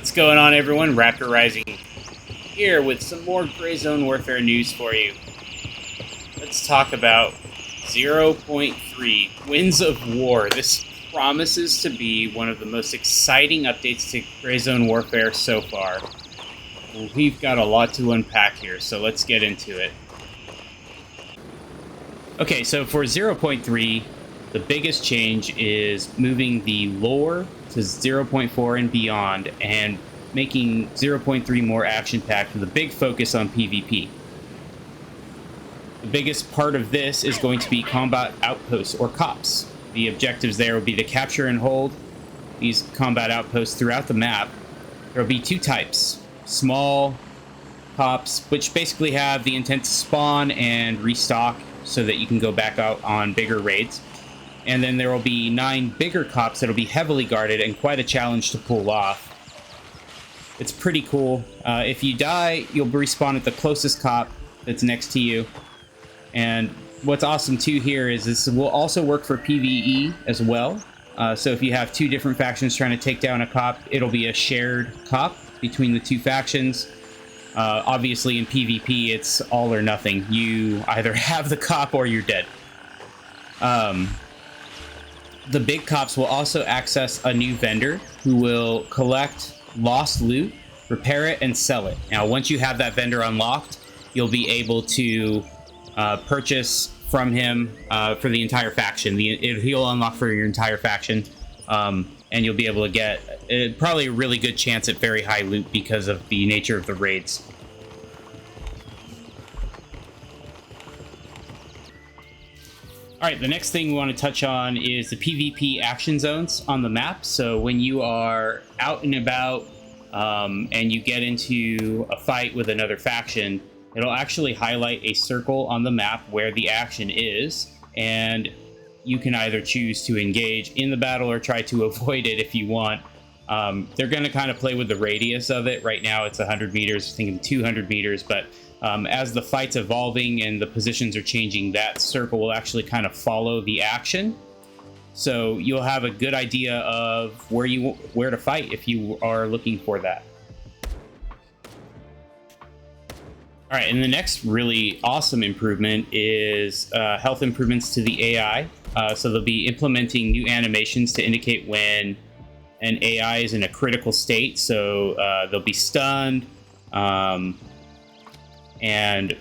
What's going on, everyone? Raptor Rising here with some more Gray Zone Warfare news for you. Let's talk about 0.3 Winds of War. This promises to be one of the most exciting updates to Gray Zone Warfare so far. We've got a lot to unpack here, so let's get into it. Okay, so for 0.3, the biggest change is moving the lore to 0.4 and beyond, and making 0.3 more action-packed with a big focus on PvP. The biggest part of this is going to be combat outposts, or COPs. The objectives there will be to capture and hold these combat outposts throughout the map. There will be two types. Small COPs, which basically have the intent to spawn and restock so that you can go back out on bigger raids. And then there will be 9 bigger COPs that will be heavily guarded and quite a challenge to pull off. It's pretty cool. If you die, you'll respawn at the closest COP that's next to you. And what's awesome too here is this will also work for PvE as well. So if you have two different factions trying to take down a COP, it'll be a shared COP between the two factions. Obviously in PvP, it's all or nothing. You either have the COP or you're dead. The big COPs will also access a new vendor who will collect lost loot, repair it, and sell it. Now, once you have that vendor unlocked, you'll be able to purchase from him for the entire faction. He'll unlock for your entire faction, and you'll be able to get probably a really good chance at very high loot because of the nature of the raids. Alright, the next thing we want to touch on is the PvP action zones on the map. So when you are out and about and you get into a fight with another faction, it'll actually highlight a circle on the map where the action is, and you can either choose to engage in the battle or try to avoid it if you want. They're going to kind of play with the radius of it. Right now it's 100 meters, I think 200 meters, but as the fight's evolving and the positions are changing, that circle will actually kind of follow the action. So you'll have a good idea of where to fight if you are looking for that. All right, and the next really awesome improvement is health improvements to the AI. So they'll be implementing new animations to indicate when an AI is in a critical state. So they'll be stunned, and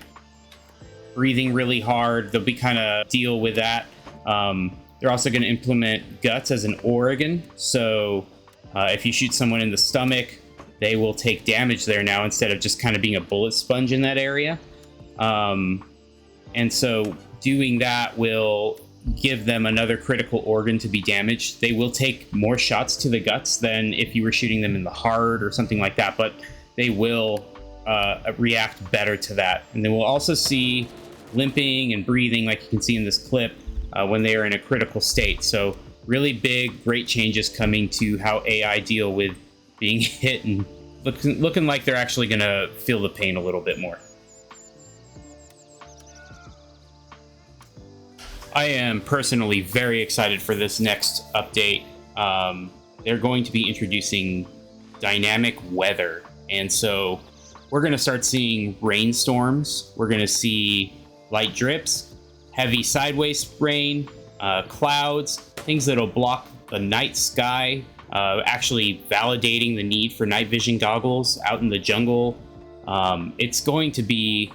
breathing really hard. They'll be kind of deal with that. They're also going to implement guts as an organ. So if you shoot someone in the stomach, they will take damage there now instead of just kind of being a bullet sponge in that area. And so doing that will give them another critical organ to be damaged. They will take more shots to the guts than if you were shooting them in the heart or something like that, but they will react better to that. And then we'll also see limping and breathing, like you can see in this clip, when they are in a critical state. So really big, great changes coming to how AI deal with being hit and looking like they're actually going to feel the pain a little bit more. I am personally very excited for this next update. They're going to be introducing dynamic weather, and so we're going to start seeing rainstorms. We're going to see light drips, heavy sideways rain, clouds, things that'll block the night sky, actually validating the need for night vision goggles out in the jungle. It's going to be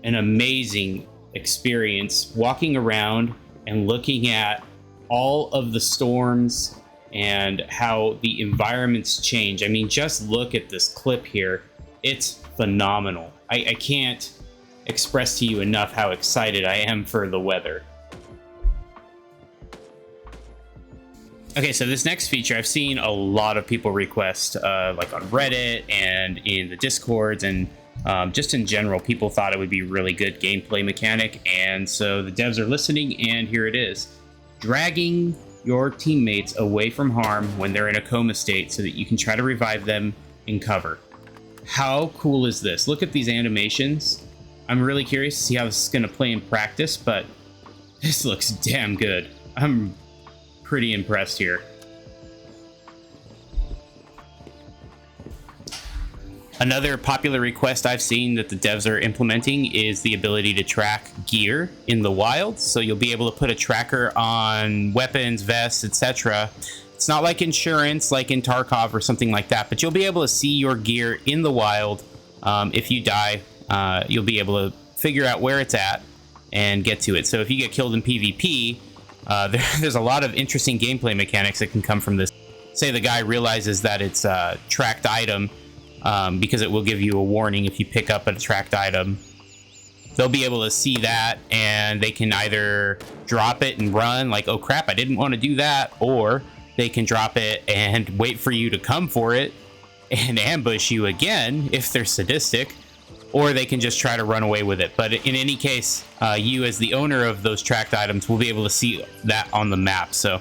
an amazing experience walking around and looking at all of the storms and how the environments change. I mean, just look at this clip here. It's phenomenal. I can't express to you enough how excited I am for the weather. Okay, so this next feature, I've seen a lot of people request, like on Reddit and in the Discords, and just in general, people thought it would be a really good gameplay mechanic, and so the devs are listening, and here it is. Dragging your teammates away from harm when they're in a coma state so that you can try to revive them in cover. How cool is this? Look at these animations. I'm really curious to see how this is going to play in practice, but this looks damn good. I'm pretty impressed here. Another popular request I've seen that the devs are implementing is the ability to track gear in the wild. So you'll be able to put a tracker on weapons, vests, etc. It's not like insurance, like in Tarkov or something like that, but you'll be able to see your gear in the wild. If you die, you'll be able to figure out where it's at and get to it. So if you get killed in PvP, there's a lot of interesting gameplay mechanics that can come from this. Say the guy realizes that it's a tracked item, because it will give you a warning if you pick up a tracked item. They'll be able to see that, and they can either drop it and run, like, oh crap, I didn't want to do that, or they can drop it and wait for you to come for it and ambush you again if they're sadistic, or they can just try to run away with it. But in any case, you as the owner of those tracked items will be able to see that on the map. So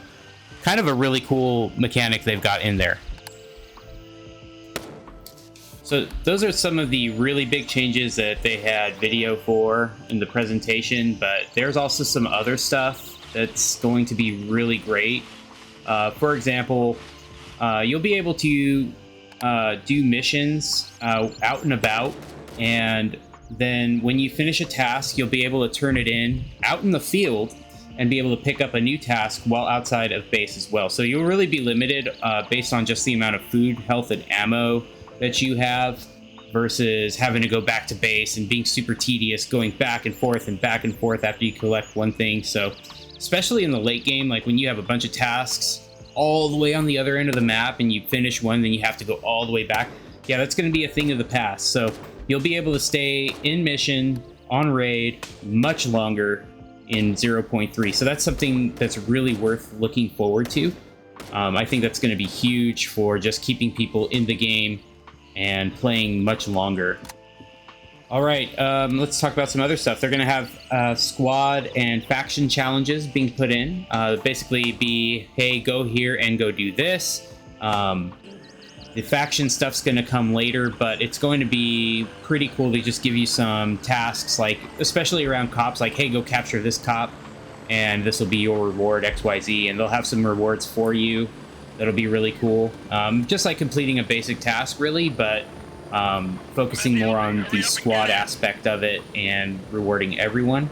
kind of a really cool mechanic they've got in there. So those are some of the really big changes that they had video for in the presentation, but there's also some other stuff that's going to be really great. For example, you'll be able to do missions out and about, and then when you finish a task, you'll be able to turn it in out in the field and be able to pick up a new task while outside of base as well. So you'll really be limited based on just the amount of food, health, and ammo that you have, versus having to go back to base and being super tedious, going back and forth after you collect one thing. So especially in the late game, like when you have a bunch of tasks all the way on the other end of the map and you finish one, then you have to go all the way back. Yeah, that's going to be a thing of the past. So you'll be able to stay in mission on raid much longer in 0.3. So that's something that's really worth looking forward to. I think that's going to be huge for just keeping people in the game and playing much longer. All right, let's talk about some other stuff. They're going to have squad and faction challenges being put in. Basically be, hey, go here and go do this. The faction stuff's going to come later, but it's going to be pretty cool to just give you some tasks, like especially around cops, like, hey, go capture this cop, and this will be your reward, XYZ, and they'll have some rewards for you. That'll be really cool. Just like completing a basic task, really, but focusing more on the squad aspect of it and rewarding everyone.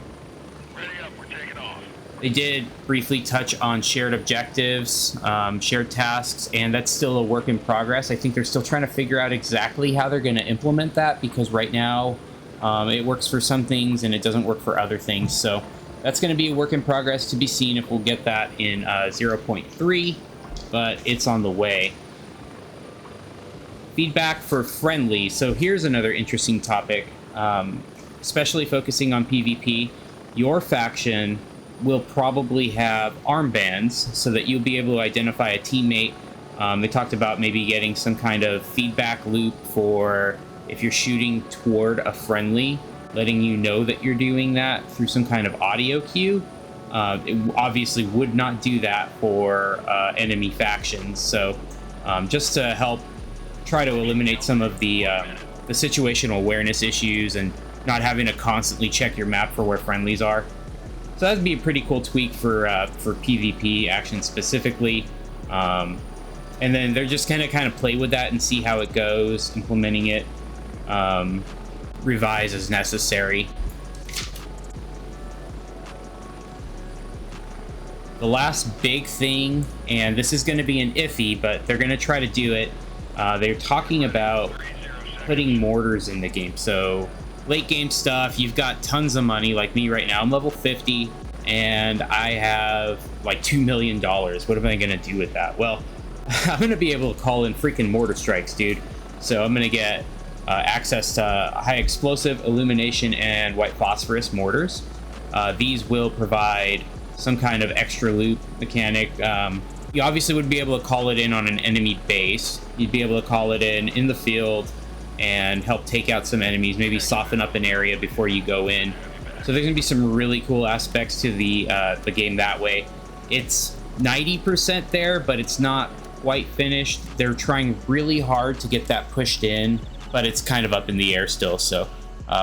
They did briefly touch on shared objectives, shared tasks, and that's still a work in progress. I think they're still trying to figure out exactly how they're going to implement that, because right now it works for some things and it doesn't work for other things. So that's going to be a work in progress, to be seen if we'll get that in 0.3. But it's on the way. Feedback for friendly. So here's another interesting topic, especially focusing on PvP. Your faction will probably have armbands so that you'll be able to identify a teammate. They talked about maybe getting some kind of feedback loop for if you're shooting toward a friendly, letting you know that you're doing that through some kind of audio cue. It obviously would not do that for enemy factions, so just to help try to eliminate some of the situational awareness issues and not having to constantly check your map for where friendlies are. So that'd be a pretty cool tweak for PvP action specifically. And then they're just gonna kind of play with that and see how it goes, implementing it, revise as necessary. The last big thing, and this is going to be an iffy, but they're going to try to do it. They're talking about putting mortars in the game. So late game stuff, you've got tons of money, like me right now. I'm level 50 and I have like $2 million. What am I going to do with that? Well, I'm going to be able to call in freaking mortar strikes, dude. So I'm going to get access to high explosive, illumination, and white phosphorus mortars. These will provide some kind of extra loop mechanic. You obviously would be able to call it in on an enemy base. You'd be able to call it in the field and help take out some enemies, maybe soften up an area before you go in. So there's gonna be some really cool aspects to the game that way. It's 90% there, but it's not quite finished. They're trying really hard to get that pushed in, but it's kind of up in the air still. So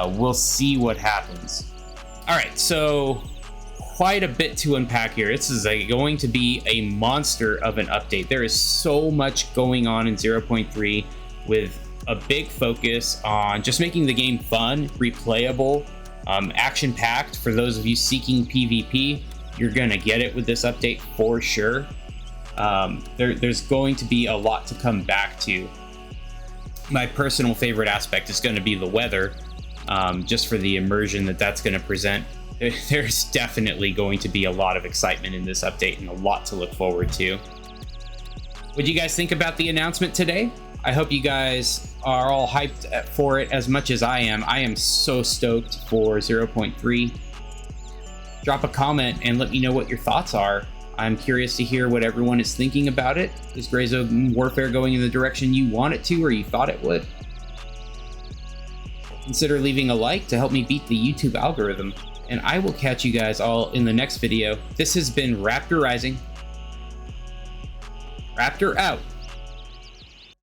we'll see what happens. All right, so quite a bit to unpack here. This is going to be a monster of an update. There is so much going on in 0.3 with a big focus on just making the game fun, replayable, action-packed. For those of you seeking PvP, you're gonna get it with this update for sure. There's going to be a lot to come back to. My personal favorite aspect is going to be the weather, just for the immersion that's going to present. There's definitely going to be a lot of excitement in this update and a lot to look forward to. What do you guys think about the announcement today? I hope you guys are all hyped for it as much as I am. I am so stoked for 0.3. Drop a comment and let me know what your thoughts are. I'm curious to hear what everyone is thinking about it. Is Gray Zone Warfare going in the direction you want it to or you thought it would? Consider leaving a like to help me beat the YouTube algorithm. And I will catch you guys all in the next video. This has been Raptor Rising. Raptor out.